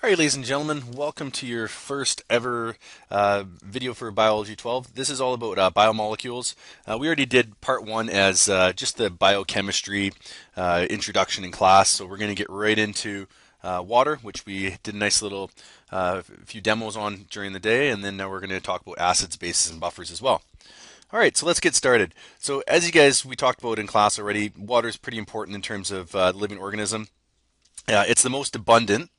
All right, ladies and gentlemen, welcome to your first ever video for Biology 12. This is all about biomolecules. We already did part one as just the biochemistry introduction in class, so we're going to get right into water, which we did a nice little few demos on during the day, and then now we're going to talk about acids, bases, and buffers as well. All right, so let's get started. So as you guys, we talked about in class already, water is pretty important in terms of the living organism. It's the most abundant.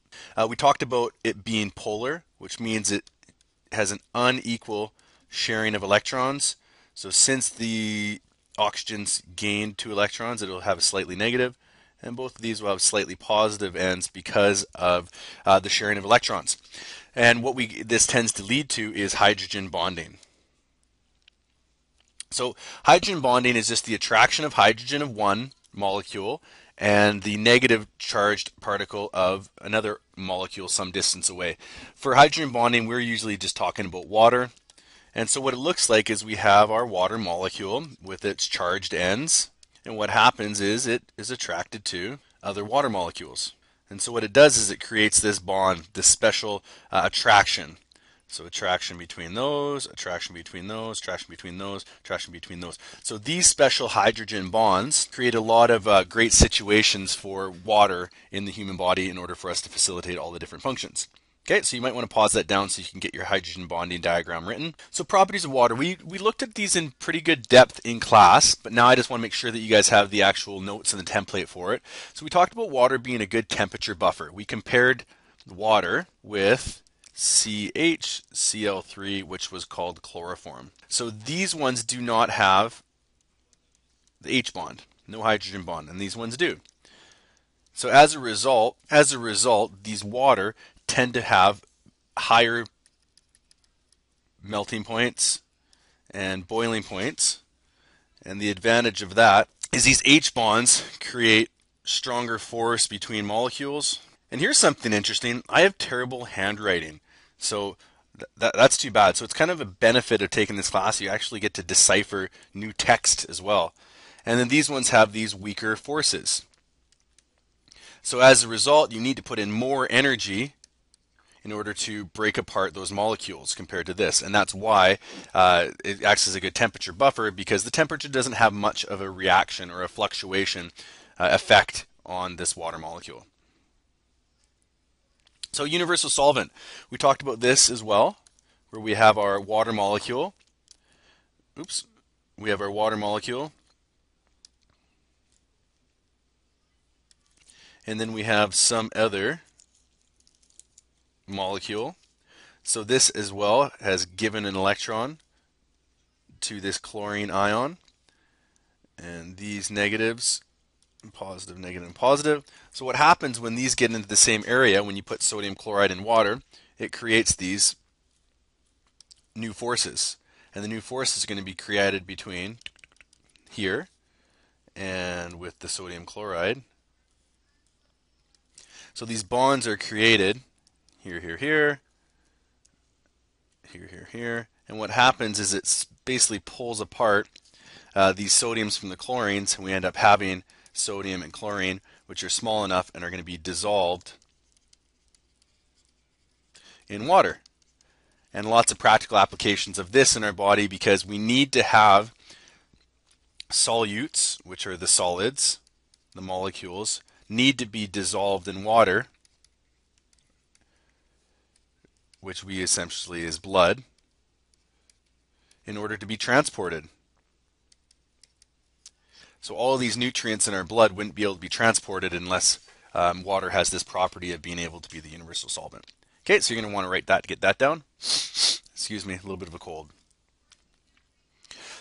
We talked about it being polar, which means it has an unequal sharing of electrons. So since the oxygen's gained 2 electrons, it'll have a slightly negative, and both of these will have slightly positive ends because of the sharing of electrons. And what this tends to lead to is hydrogen bonding. So hydrogen bonding is just the attraction of hydrogen of one molecule and the negative charged particle of another molecule some distance away. For hydrogen bonding, we're usually just talking about water. And so what it looks like is we have our water molecule with its charged ends. And what happens is it is attracted to other water molecules. And so what it does is it creates this bond, this special attraction. So attraction between those, attraction between those, attraction between those, attraction between those. So these special hydrogen bonds create a lot of great situations for water in the human body in order for us to facilitate all the different functions. Okay, so you might want to pause that down so you can get your hydrogen bonding diagram written. So properties of water, we looked at these in pretty good depth in class, but now I just want to make sure that you guys have the actual notes and the template for it. So we talked about water being a good temperature buffer. We compared water with CHCl3, which was called chloroform. So these ones do not have the H bond, no hydrogen bond, and these ones do. So as a result, these water tend to have higher melting points and boiling points. And the advantage of that is these H bonds create stronger force between molecules. And here's something interesting. I have terrible handwriting. So that's too bad. So it's kind of a benefit of taking this class. You actually get to decipher new text as well. And then these ones have these weaker forces. So as a result, you need to put in more energy in order to break apart those molecules compared to this. And that's why it acts as a good temperature buffer, because the temperature doesn't have much of a reaction or a fluctuation effect on this water molecule. So universal solvent, we talked about this as well, where we have our water molecule. We have our water molecule. And then we have some other molecule. So this as well has given an electron to this chlorine ion. And these negatives, positive, negative, and positive. So what happens when these get into the same area, when you put sodium chloride in water, it creates these new forces. And the new force is going to be created between here and with the sodium chloride. So these bonds are created here, here, here, here, here, here. And what happens is it basically pulls apart these sodiums from the chlorines, and we end up having sodium and chlorine, which are small enough and are going to be dissolved in water. And lots of practical applications of this in our body, because we need to have solutes, which are the solids, the molecules, need to be dissolved in water, which we essentially is blood, in order to be transported. So all of these nutrients in our blood wouldn't be able to be transported unless water has this property of being able to be the universal solvent. Okay, so you're going to want to write that to get that down. Excuse me, a little bit of a cold.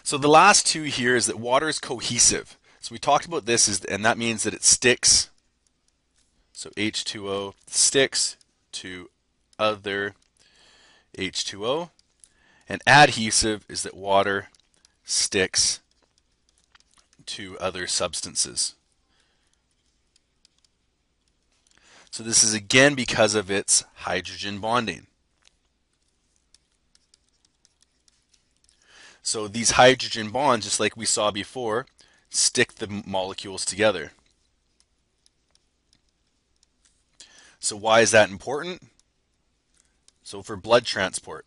So the last two here is that water is cohesive. So we talked about this, and that means that it sticks. So H2O sticks to other H2O. And adhesive is that water sticks to other substances. So this is again because of its hydrogen bonding. So these hydrogen bonds, just like we saw before, stick the molecules together. So why is that important? So for blood transport,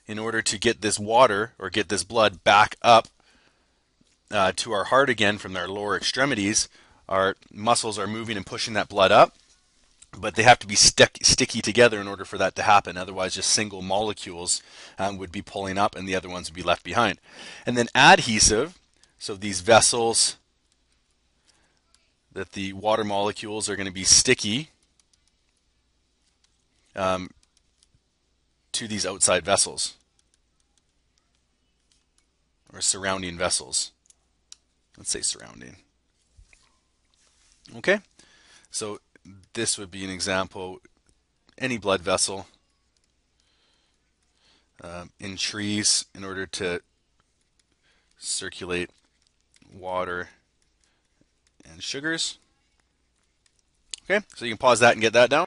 in order to get this water or get this blood back up to our heart again from our lower extremities, our muscles are moving and pushing that blood up, but they have to be sticky together in order for that to happen. Otherwise, just single molecules would be pulling up and the other ones would be left behind. And then adhesive, so these vessels that the water molecules are going to be sticky to these outside vessels or surrounding vessels. Let's say surrounding. Okay, so this would be an example. Any blood vessel in trees, in order to circulate water and sugars. Okay, so you can pause that and get that down.